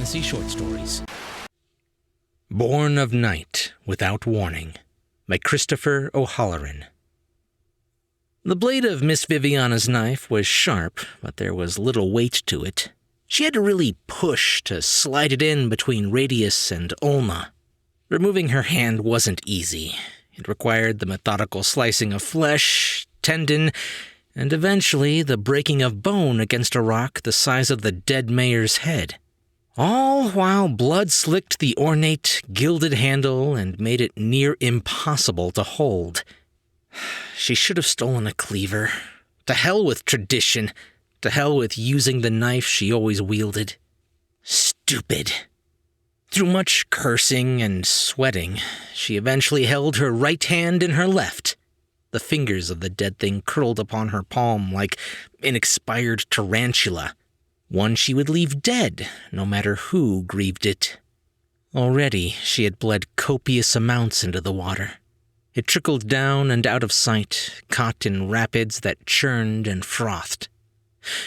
fantasy short stories. Born of Night Without Warning by Christopher O'Halloran. The blade of Miss Viviana's knife was sharp, but there was little weight to it. She had to really push to slide it in between radius and ulna. Removing her hand wasn't easy. It required the methodical slicing of flesh, tendon, and eventually the breaking of bone against a rock the size of the dead mayor's head. All while blood slicked the ornate, gilded handle and made it near impossible to hold. She should have stolen a cleaver. To hell with tradition. To hell with using the knife she always wielded. Stupid. Through much cursing and sweating, she eventually held her right hand in her left. The fingers of the dead thing curled upon her palm like an expired tarantula. One she would leave dead, no matter who grieved it. Already she had bled copious amounts into the water. It trickled down and out of sight, caught in rapids that churned and frothed.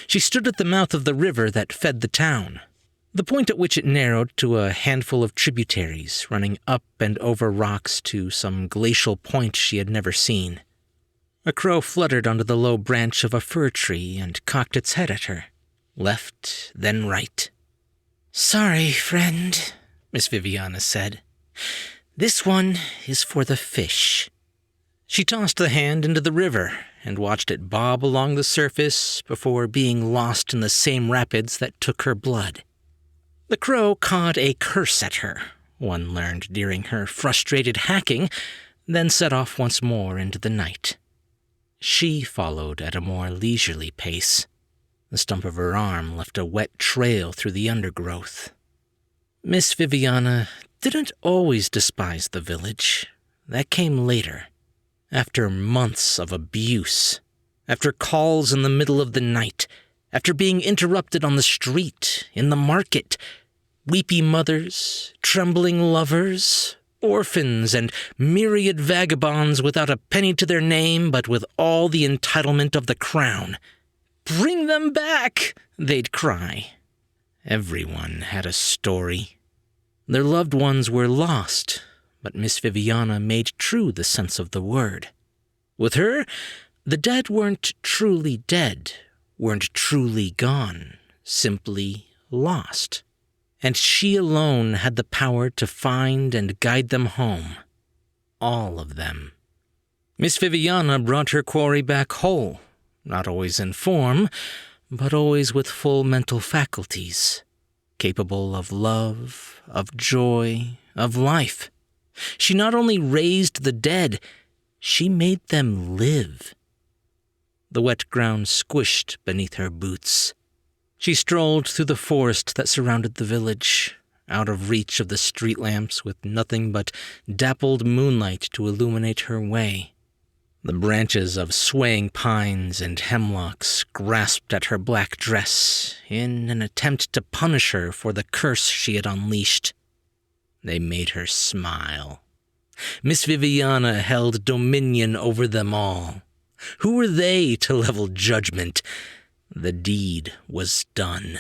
She stood at the mouth of the river that fed the town, the point at which it narrowed to a handful of tributaries running up and over rocks to some glacial point she had never seen. A crow fluttered onto the low branch of a fir tree and cocked its head at her, left, then right. "Sorry, friend," Miss Viviana said. "This one is for the fish." She tossed the hand into the river and watched it bob along the surface before being lost in the same rapids that took her blood. The crow cawed a curse at her, one learned during her frustrated hacking, then set off once more into the night. She followed at a more leisurely pace. The stump of her arm left a wet trail through the undergrowth. Miss Viviana didn't always despise the village. That came later, after months of abuse, after calls in the middle of the night, after being interrupted on the street, in the market, weepy mothers, trembling lovers, orphans, and myriad vagabonds without a penny to their name but with all the entitlement of the crown. "Bring them back!" they'd cry. Everyone had a story. Their loved ones were lost, but Miss Viviana made true the sense of the word. With her, the dead weren't truly dead, weren't truly gone, simply lost. And she alone had the power to find and guide them home. All of them. Miss Viviana brought her quarry back whole, not always in form, but always with full mental faculties, capable of love, of joy, of life. She not only raised the dead, she made them live. The wet ground squished beneath her boots. She strolled through the forest that surrounded the village, out of reach of the street lamps with nothing but dappled moonlight to illuminate her way. The branches of swaying pines and hemlocks grasped at her black dress in an attempt to punish her for the curse she had unleashed. They made her smile. Miss Viviana held dominion over them all. Who were they to level judgment? The deed was done.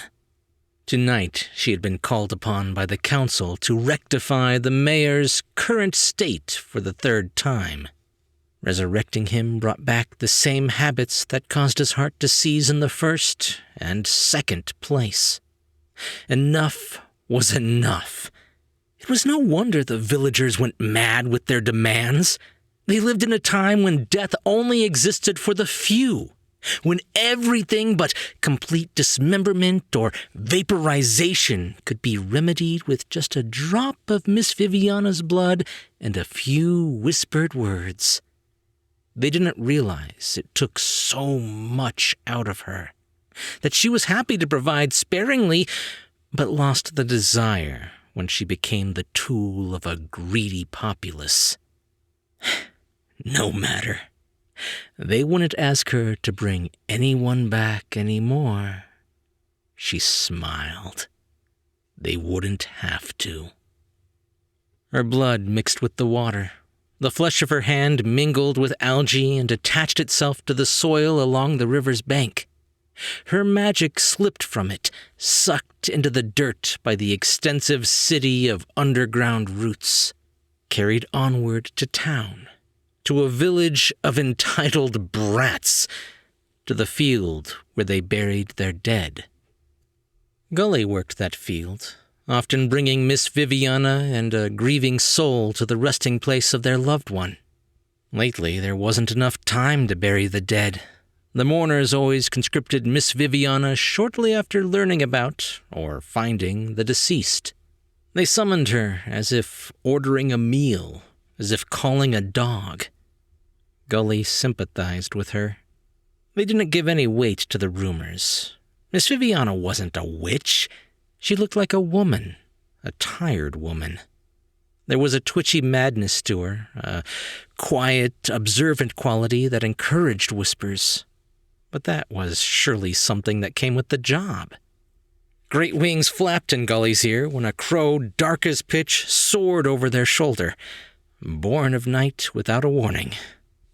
Tonight she had been called upon by the council to rectify the mayor's current state for the third time. Resurrecting him brought back the same habits that caused his heart to seize in the first and second place. Enough was enough. It was no wonder the villagers went mad with their demands. They lived in a time when death only existed for the few, when everything but complete dismemberment or vaporization could be remedied with just a drop of Miss Viviana's blood and a few whispered words. They didn't realize it took so much out of her, that she was happy to provide sparingly, but lost the desire when she became the tool of a greedy populace. No matter. They wouldn't ask her to bring anyone back anymore. She smiled. They wouldn't have to. Her blood mixed with the water. The flesh of her hand mingled with algae and attached itself to the soil along the river's bank. Her magic slipped from it, sucked into the dirt by the extensive city of underground roots, carried onward to town, to a village of entitled brats, to the field where they buried their dead. Gully worked that field, often bringing Miss Viviana and a grieving soul to the resting place of their loved one. Lately, there wasn't enough time to bury the dead. The mourners always conscripted Miss Viviana shortly after learning about, or finding, the deceased. They summoned her as if ordering a meal, as if calling a dog. Gully sympathized with her. They didn't give any weight to the rumors. Miss Viviana wasn't a witch. She looked like a woman, a tired woman. There was a twitchy madness to her, a quiet, observant quality that encouraged whispers. But that was surely something that came with the job. Great wings flapped in Gully's ear when a crow, dark as pitch, soared over their shoulder, born of night without a warning.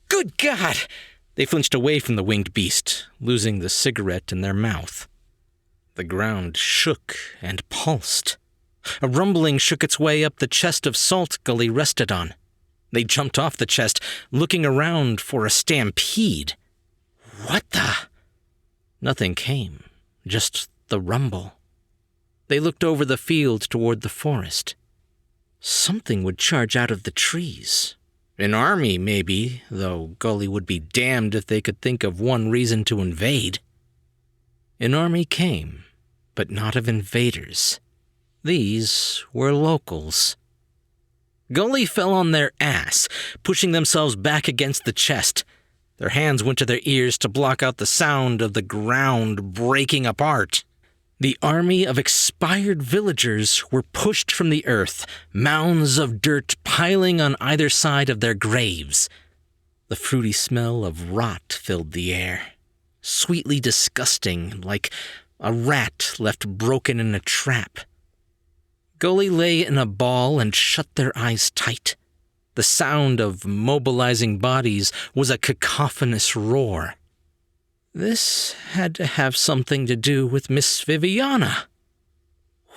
Good God! They flinched away from the winged beast, losing the cigarette in their mouth. The ground shook and pulsed. A rumbling shook its way up the chest of salt Gully rested on. They jumped off the chest, looking around for a stampede. What the? Nothing came, just the rumble. They looked over the field toward the forest. Something would charge out of the trees. An army, maybe, though Gully would be damned if they could think of one reason to invade. An army came, but not of invaders. These were locals. Gully fell on their ass, pushing themselves back against the chest. Their hands went to their ears to block out the sound of the ground breaking apart. The army of expired villagers were pushed from the earth, mounds of dirt piling on either side of their graves. The fruity smell of rot filled the air, sweetly disgusting, like a rat left broken in a trap. Gully lay in a ball and shut their eyes tight. The sound of mobilizing bodies was a cacophonous roar. This had to have something to do with Miss Viviana.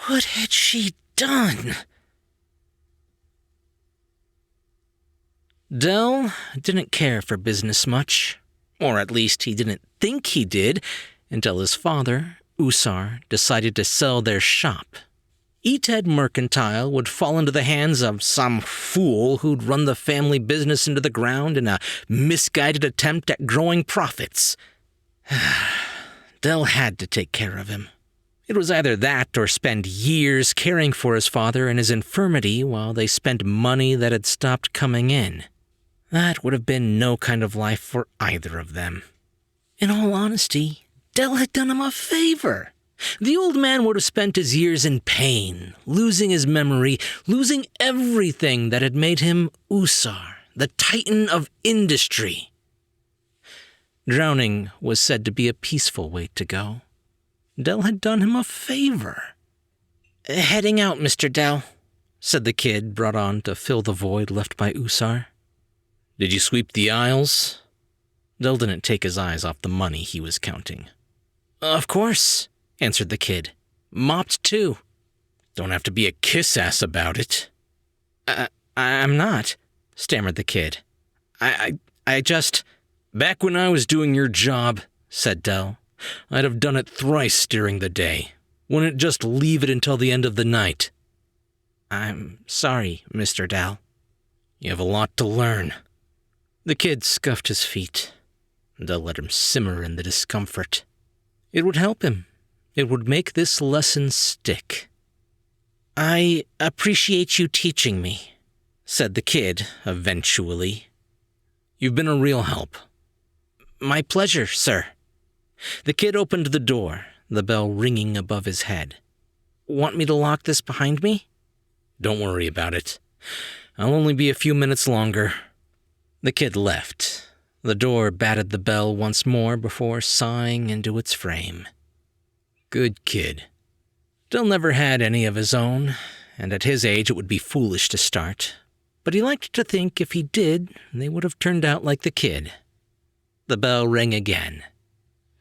What had she done? Del didn't care for business much, or at least he didn't think he did, until his father, Usar, decided to sell their shop. Eted Mercantile would fall into the hands of some fool who'd run the family business into the ground in a misguided attempt at growing profits. Del had to take care of him. It was either that or spend years caring for his father in his infirmity while they spent money that had stopped coming in. That would have been no kind of life for either of them. In all honesty, Del had done him a favor. The old man would have spent his years in pain, losing his memory, losing everything that had made him Usar, the titan of industry. Drowning was said to be a peaceful way to go. Del had done him a favor. "Heading out, Mr. Del," said the kid brought on to fill the void left by Usar. "Did you sweep the aisles?" Del didn't take his eyes off the money he was counting. "Of course," answered the kid. "Mopped, too." "Don't have to be a kiss-ass about it." I'm not," stammered the kid. I just... "Back when I was doing your job," said Del, "I'd have done it thrice during the day. Wouldn't just leave it until the end of the night." "I'm sorry, Mr. Del." "You have a lot to learn." The kid scuffed his feet. Del let him simmer in the discomfort. It would help him. It would make this lesson stick. "I appreciate you teaching me," said the kid, eventually. "You've been a real help." "My pleasure, sir." The kid opened the door, the bell ringing above his head. "Want me to lock this behind me?" "Don't worry about it. I'll only be a few minutes longer." The kid left. The door batted the bell once more before sighing into its frame. Good kid. Del never had any of his own, and at his age it would be foolish to start. But he liked to think if he did, they would have turned out like the kid. The bell rang again.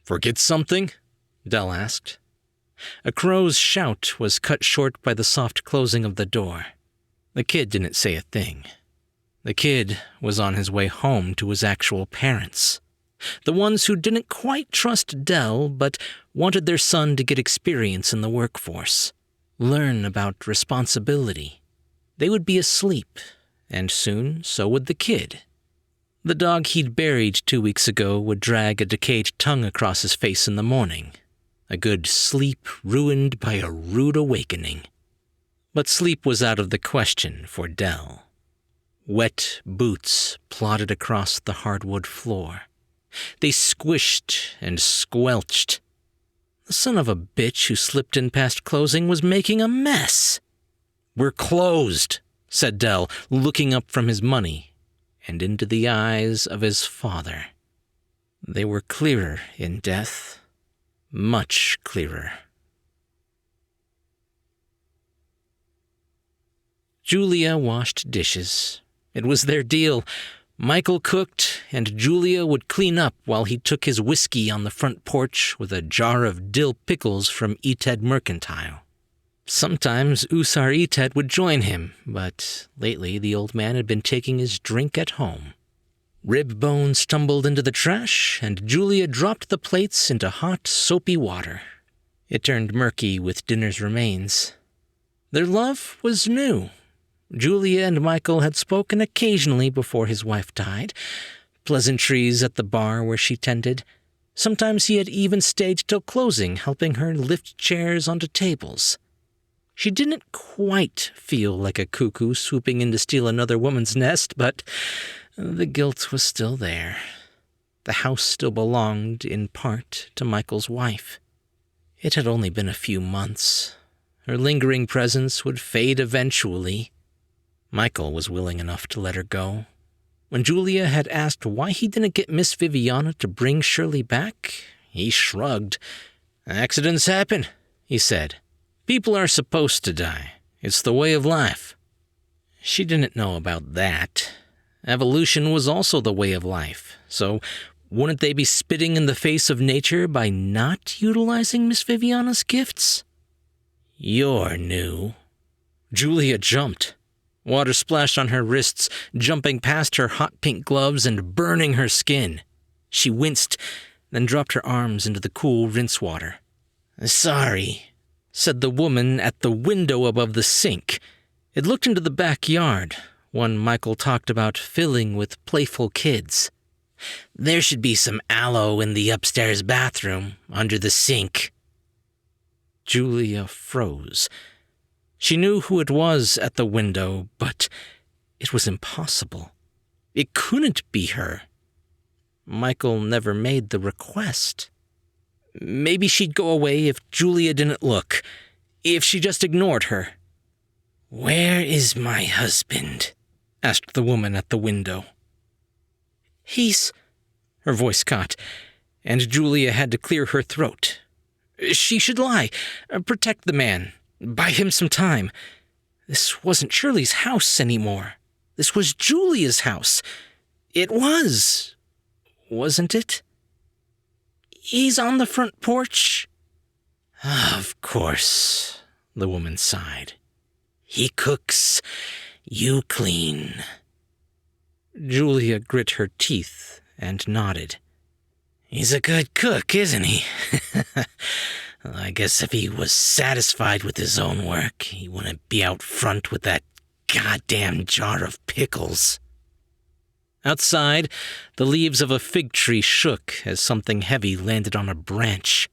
"Forget something?" Dell asked. A crow's shout was cut short by the soft closing of the door. The kid didn't say a thing. The kid was on his way home to his actual parents, the ones who didn't quite trust Dell but wanted their son to get experience in the workforce, learn about responsibility. They would be asleep, and soon so would the kid. The dog he'd buried 2 weeks ago would drag a decayed tongue across his face in the morning, a good sleep ruined by a rude awakening. But sleep was out of the question for Dell. Wet boots plodded across the hardwood floor. They squished and squelched. The son of a bitch who slipped in past closing was making a mess. "We're closed," said Dell, looking up from his money and into the eyes of his father. They were clearer in death, much clearer. Julia washed dishes. It was their deal. Michael cooked, and Julia would clean up while he took his whiskey on the front porch with a jar of dill pickles from Eted Mercantile. Sometimes Usar Eted would join him, but lately the old man had been taking his drink at home. Rib bones tumbled into the trash, and Julia dropped the plates into hot, soapy water. It turned murky with dinner's remains. Their love was new. Julia and Michael had spoken occasionally before his wife died, pleasantries at the bar where she tended. Sometimes he had even stayed till closing, helping her lift chairs onto tables. She didn't quite feel like a cuckoo swooping in to steal another woman's nest, but the guilt was still there. The house still belonged, in part, to Michael's wife. It had only been a few months. Her lingering presence would fade eventually. Michael was willing enough to let her go. When Julia had asked why he didn't get Miss Viviana to bring Shirley back, he shrugged. "Accidents happen," he said. "People are supposed to die. It's the way of life." She didn't know about that. Evolution was also the way of life, so wouldn't they be spitting in the face of nature by not utilizing Miss Viviana's gifts? "You're new." Julia jumped. Water splashed on her wrists, jumping past her hot pink gloves and burning her skin. She winced, then dropped her arms into the cool rinse water. "Sorry," said the woman at the window above the sink. It looked into the backyard, one Michael talked about filling with playful kids. "There should be some aloe in the upstairs bathroom, under the sink." Julia froze. She knew who it was at the window, but it was impossible. It couldn't be her. Michael never made the request. Maybe she'd go away if Julia didn't look, if she just ignored her. "Where is my husband?" asked the woman at the window. "He's—" Her voice caught, and Julia had to clear her throat. She should lie, protect the man, buy him some time. This wasn't Shirley's house anymore. This was Julia's house. It was, wasn't it? "He's on the front porch." "Of course," the woman sighed. "He cooks, you clean." Julia grit her teeth and nodded. "He's a good cook, isn't he?" "I guess if he was satisfied with his own work, he wouldn't be out front with that goddamn jar of pickles." Outside, the leaves of a fig tree shook as something heavy landed on a branch.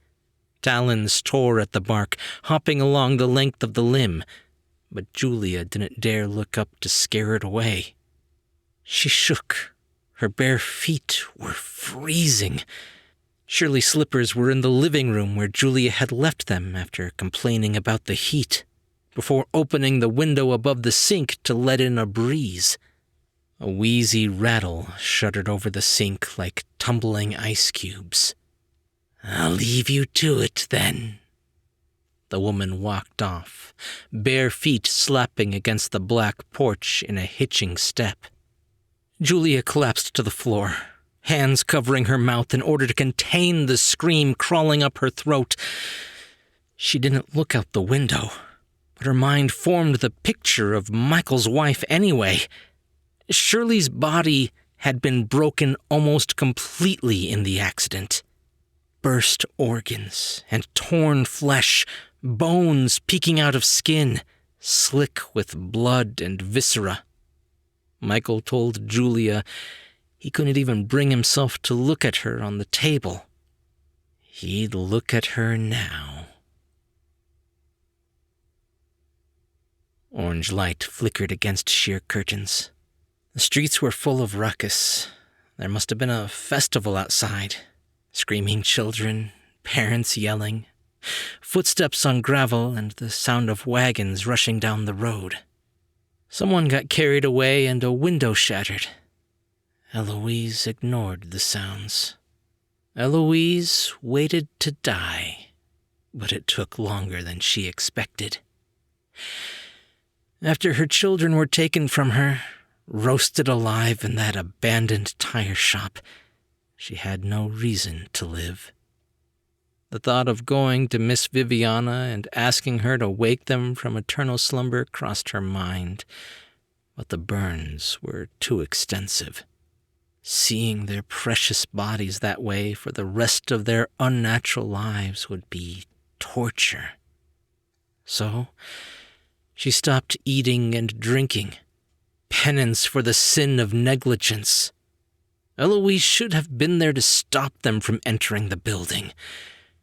Talons tore at the bark, hopping along the length of the limb, but Julia didn't dare look up to scare it away. She shook. Her bare feet were freezing. Shirley's slippers were in the living room where Julia had left them after complaining about the heat, before opening the window above the sink to let in a breeze. A wheezy rattle shuddered over the sink like tumbling ice cubes. "I'll leave you to it, then." The woman walked off, bare feet slapping against the black porch in a hitching step. Julia collapsed to the floor. hands covering her mouth in order to contain the scream crawling up her throat. She didn't look out the window, but her mind formed the picture of Michael's wife anyway. Shirley's body had been broken almost completely in the accident. Burst organs and torn flesh, bones peeking out of skin, slick with blood and viscera. Michael told Julia he couldn't even bring himself to look at her on the table. He'd look at her now. Orange light flickered against sheer curtains. The streets were full of ruckus. There must have been a festival outside. Screaming children, parents yelling, footsteps on gravel, and the sound of wagons rushing down the road. Someone got carried away and a window shattered. Eloise ignored the sounds. Eloise waited to die, but it took longer than she expected. After her children were taken from her, roasted alive in that abandoned tire shop, she had no reason to live. The thought of going to Miss Viviana and asking her to wake them from eternal slumber crossed her mind, but the burns were too extensive. Seeing their precious bodies that way for the rest of their unnatural lives would be torture. So, she stopped eating and drinking, penance for the sin of negligence. Eloise should have been there to stop them from entering the building.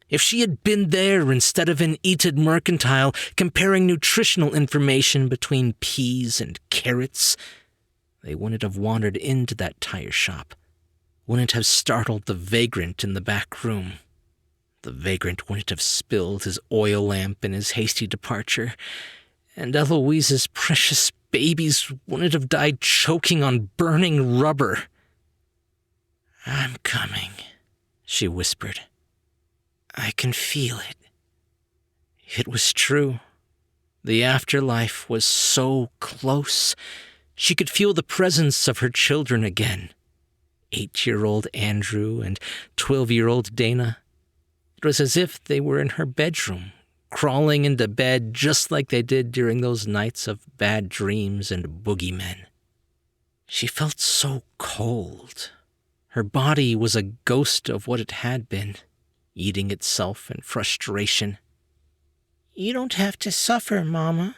If she had been there instead of in Eated Mercantile comparing nutritional information between peas and carrots, they wouldn't have wandered into that tire shop, wouldn't have startled the vagrant in the back room. The vagrant wouldn't have spilled his oil lamp in his hasty departure, and Eloise's precious babies wouldn't have died choking on burning rubber. "I'm coming," she whispered. "I can feel it." It was true. The afterlife was so close. She could feel the presence of her children again. 8-year-old Andrew and 12-year-old Dana. It was as if they were in her bedroom, crawling into bed just like they did during those nights of bad dreams and boogeymen. She felt so cold. Her body was a ghost of what it had been, eating itself in frustration. "You don't have to suffer, Mama."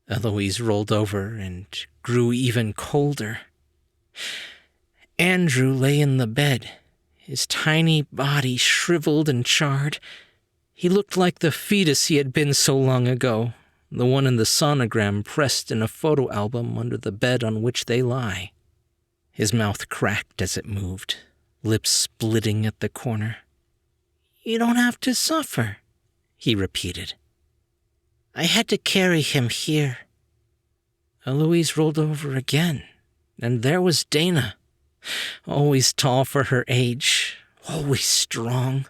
Eloise rolled over and grew even colder. Andrew lay in the bed, his tiny body shriveled and charred. He looked like the fetus he had been so long ago, the one in the sonogram pressed in a photo album under the bed on which they lie. His mouth cracked as it moved, lips splitting at the corner. "You don't have to suffer," he repeated. "I had to carry him here." Eloise rolled over again, and there was Dana, always tall for her age, always strong.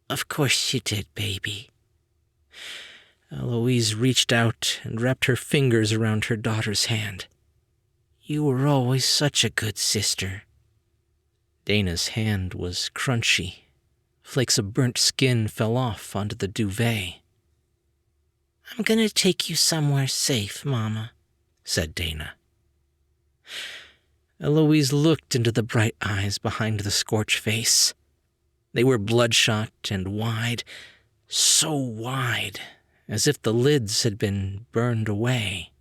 "Of course you did, baby." Eloise reached out and wrapped her fingers around her daughter's hand. "You were always such a good sister." Dana's hand was crunchy. Flakes of burnt skin fell off onto the duvet. "I'm going to take you somewhere safe, Mama," said Dana. Eloise looked into the bright eyes behind the scorched face. They were bloodshot and wide, so wide, as if the lids had been burned away.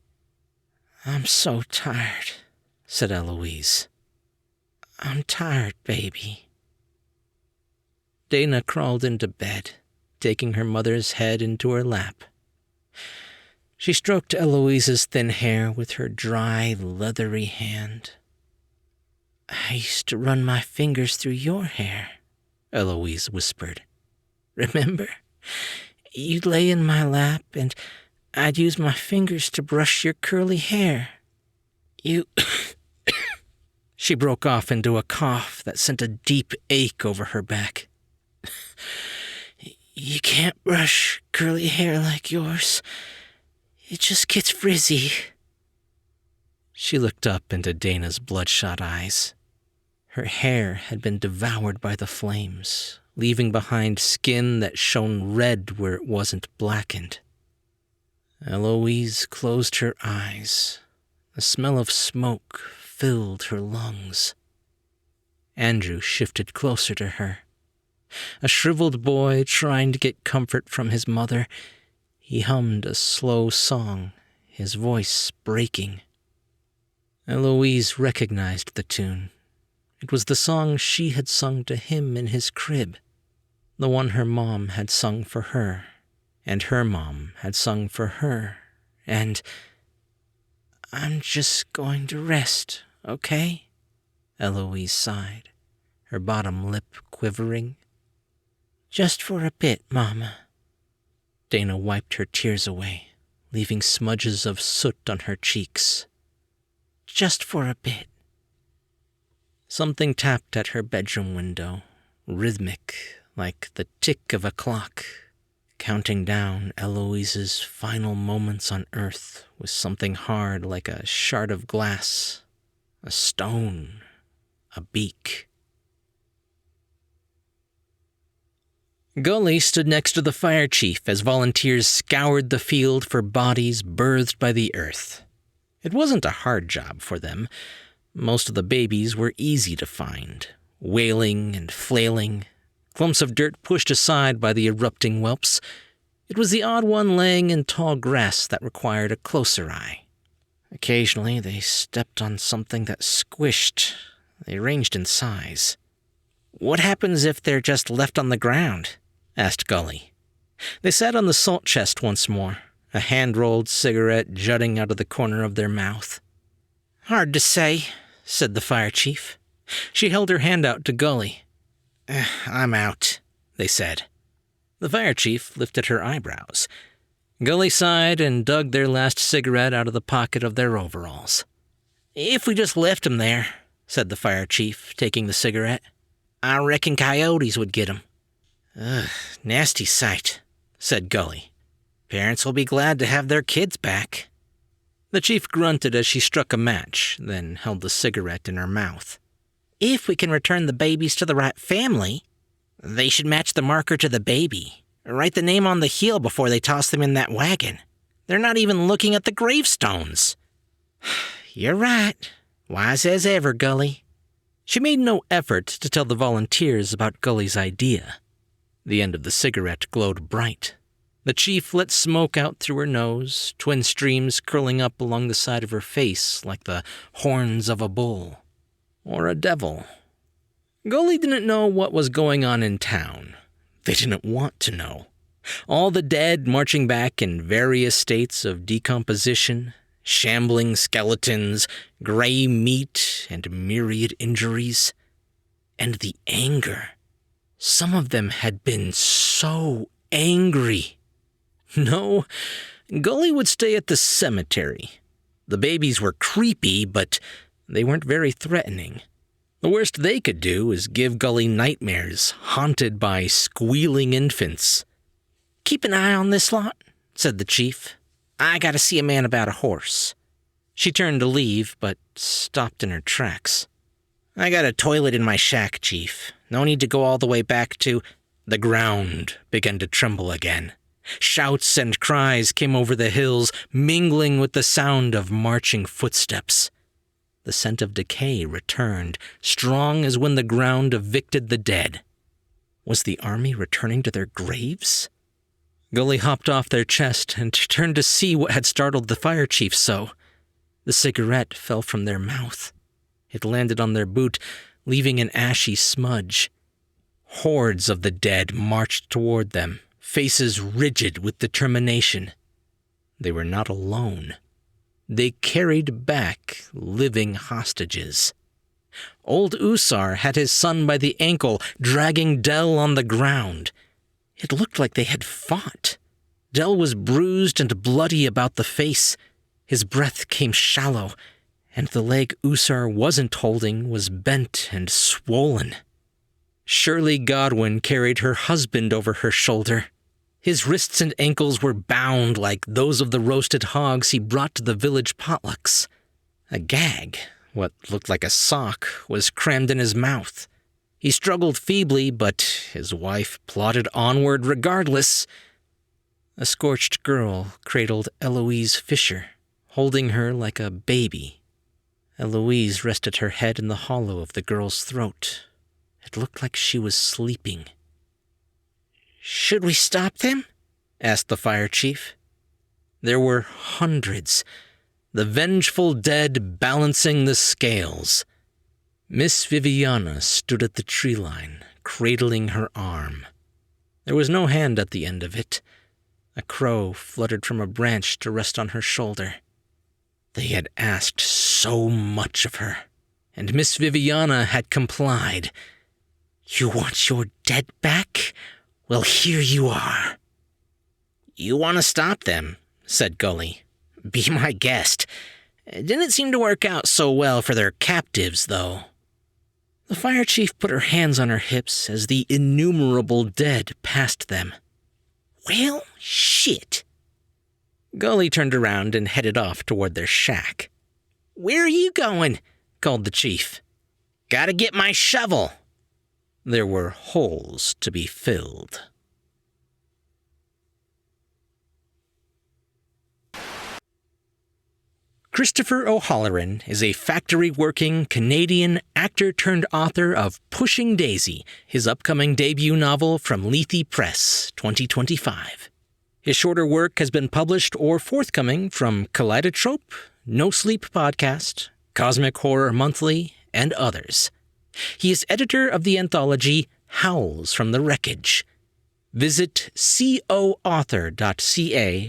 "I'm so tired," said Eloise. "I'm tired, baby." Dana crawled into bed, taking her mother's head into her lap. She stroked Eloise's thin hair with her dry, leathery hand. "I used to run my fingers through your hair," Eloise whispered. "Remember? You'd lay in my lap, and I'd use my fingers to brush your curly hair. You..." She broke off into a cough that sent a deep ache over her back. "You can't brush curly hair like yours. It just gets frizzy." She looked up into Dana's bloodshot eyes. Her hair had been devoured by the flames, leaving behind skin that shone red where it wasn't blackened. Eloise closed her eyes. The smell of smoke filled her lungs. Andrew shifted closer to her. A shriveled boy trying to get comfort from his mother, he hummed a slow song, his voice breaking. Eloise recognized the tune. It was the song she had sung to him in his crib, the one her mom had sung for her, and her mom had sung for her, and, "I'm just going to rest, okay?" Eloise sighed, her bottom lip quivering. "Just for a bit, Mama." Dana wiped her tears away, leaving smudges of soot on her cheeks. "Just for a bit." Something tapped at her bedroom window, rhythmic, like the tick of a clock, counting down Eloise's final moments on Earth with something hard like a shard of glass, a stone, a beak. Gully stood next to the fire chief as volunteers scoured the field for bodies birthed by the earth. It wasn't a hard job for them. Most of the babies were easy to find, wailing and flailing, clumps of dirt pushed aside by the erupting whelps. It was the odd one laying in tall grass that required a closer eye. Occasionally they stepped on something that squished. They ranged in size. "What happens if they're just left on the ground?" asked Gully. They sat on the salt chest once more, a hand-rolled cigarette jutting out of the corner of their mouth. "Hard to say," said the fire chief. She held her hand out to Gully. "I'm out," they said. The fire chief lifted her eyebrows. Gully sighed and dug their last cigarette out of the pocket of their overalls. "If we just left him there," said the fire chief, taking the cigarette, "I reckon coyotes would get him." "Ugh, nasty sight," said Gully. "Parents will be glad to have their kids back." The chief grunted as she struck a match, then held the cigarette in her mouth. "If we can return the babies to the right family, they should match the marker to the baby. Write the name on the heel before they toss them in that wagon. They're not even looking at the gravestones." "You're right. Wise as ever, Gully." She made no effort to tell the volunteers about Gully's idea. The end of the cigarette glowed bright. The chief let smoke out through her nose, twin streams curling up along the side of her face like the horns of a bull. Or a devil. Gully didn't know what was going on in town. They didn't want to know. All the dead marching back in various states of decomposition, shambling skeletons, gray meat, and myriad injuries. And the anger. Some of them had been so angry. No, Gully would stay at the cemetery. The babies were creepy, but they weren't very threatening. The worst they could do is give Gully nightmares, haunted by squealing infants. "Keep an eye on this lot," said the chief. "I gotta see a man about a horse." She turned to leave, but stopped in her tracks. "I got a toilet in my shack, Chief. No need to go all the way back to—" The ground began to tremble again. Shouts and cries came over the hills, mingling with the sound of marching footsteps. The scent of decay returned, strong as when the ground evicted the dead. Was the army returning to their graves? Gully hopped off their chest and turned to see what had startled the fire chief so. The cigarette fell from their mouth. It landed on their boot, leaving an ashy smudge. Hordes of the dead marched toward them, faces rigid with determination. They were not alone. They carried back living hostages. Old Usar had his son by the ankle, dragging Dell on the ground. It looked like they had fought. Dell was bruised and bloody about the face. His breath came shallow, and the leg Usar wasn't holding was bent and swollen. Shirley Godwin carried her husband over her shoulder. His wrists and ankles were bound like those of the roasted hogs he brought to the village potlucks. A gag, What looked like a sock was crammed in his mouth. He struggled feebly, but his wife plodded onward regardless. A scorched girl cradled Eloise Fisher, holding her like a baby. Eloise rested her head in the hollow of the girl's throat. It looked like she was sleeping. "Should we stop them?" asked the fire chief. There were hundreds, the vengeful dead balancing the scales. Miss Viviana stood at the tree line, cradling her arm. There was no hand at the end of it. A crow fluttered from a branch to rest on her shoulder. They had asked so much of her, and Miss Viviana had complied. "You want your dead back? Well, here you are." "You want to stop them," said Gully. "Be my guest. It didn't seem to work out so well for their captives, though." The fire chief put her hands on her hips as the innumerable dead passed them. "Well, shit." Gully turned around and headed off toward their shack. "Where are you going?" called the chief. "Gotta get my shovel." There were holes to be filled. Christopher O'Halloran is a factory-working Canadian actor-turned-author of Pushing Daisy, his upcoming debut novel from Lethe Press, 2025. His shorter work has been published or forthcoming from Kaleidotrope, NoSleep Podcast, Cosmic Horror Monthly, and others. He is editor of the anthology Howls from the Wreckage. Visit COauthor.ca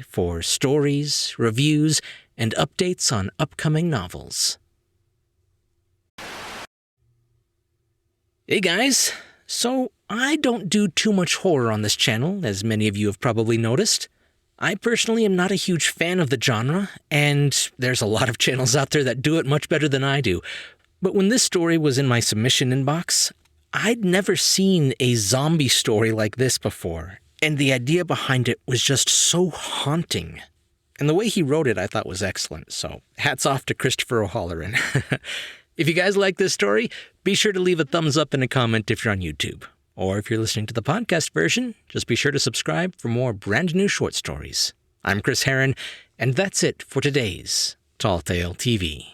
for stories, reviews, and updates on upcoming novels. Hey guys, so I don't do too much horror on this channel, as many of you have probably noticed. I personally am not a huge fan of the genre, and there's a lot of channels out there that do it much better than I do. But when this story was in my submission inbox, I'd never seen a zombie story like this before, and the idea behind it was just so haunting. And the way he wrote it I thought was excellent, so hats off to Christopher O'Halloran. If you guys like this story, be sure to leave a thumbs up and a comment if you're on YouTube. Or if you're listening to the podcast version, just be sure to subscribe for more brand new short stories. I'm Chris Herron, and that's it for today's Tall Tale TV.